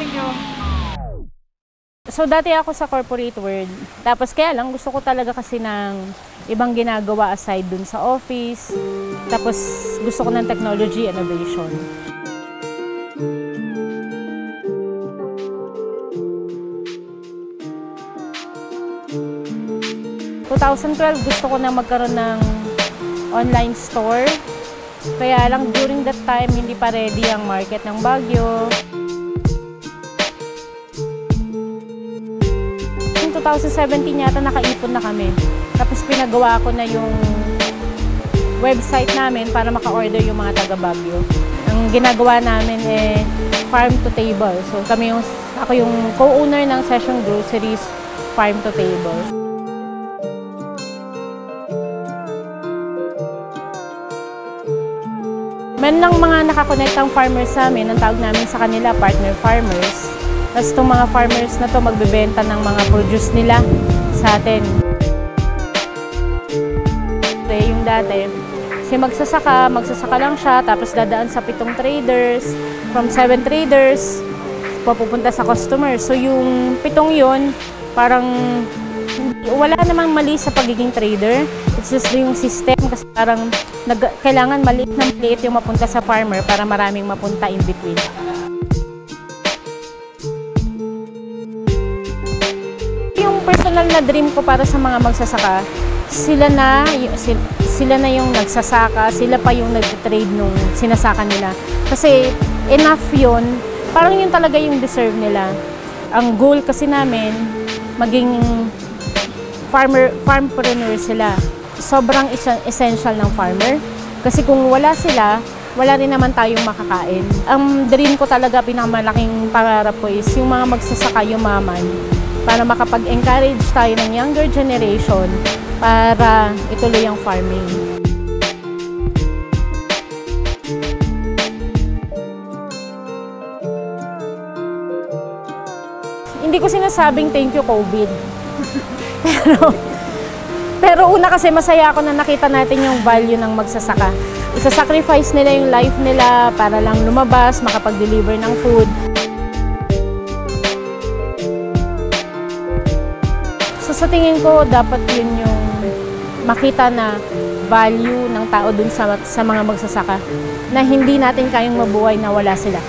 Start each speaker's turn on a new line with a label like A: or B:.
A: Thank you.
B: So dati ako sa corporate world, tapos kaya lang gusto ko talaga kasi ng ibang ginagawa aside dun sa office, tapos gusto ko ng technology innovation. In 2012 gusto ko na magkaroon ng online store, kaya lang during that time hindi pa ready ang market ng Baguio. 2017 yata nakaipon na kami. Tapos pinagawa ko na yung website namin para maka-order yung mga taga Baguio. Ang ginagawa namin farm to table. So ako yung co-owner ng Session Groceries Farm to Table. Meron lang mga nakakonektang farmers sa amin, ang tawag namin sa kanila partner farmers. Tapos itong mga farmers na to magbebenta ng mga produce nila sa atin. Yung dati, kasi magsasaka lang siya, tapos dadaan sa 7 traders, from 7 traders, papupunta sa customer. So yung 7 yun, parang wala namang mali sa pagiging trader. It's just yung system kasi parang kailangan maliit na maliit yung mapunta sa farmer para maraming mapunta in between. Personal na dream ko para sa mga magsasaka, sila na yung nagsasaka, sila pa yung nag-trade nung sinasaka nila. Kasi enough yun, parang yun talaga yung deserve nila. Ang goal kasi namin, maging farmpreneur sila. Sobrang essential ng farmer. Kasi kung wala sila, wala rin naman tayong makakain. Ang dream ko talaga, pinakamalaking pangarap ko is yung mga magsasaka yumaman, para makapag-encourage tayo ng younger generation para ituloy ang farming. Hindi ko sinasabing thank you COVID. pero una kasi masaya ako na nakita natin yung value ng magsasaka. Isa-sacrifice nila yung life nila para lang lumabas, makapag-deliver ng food. So sa tingin ko, dapat yun yung makita na value ng tao dun sa mga magsasaka na hindi natin kayang mabuhay na wala sila.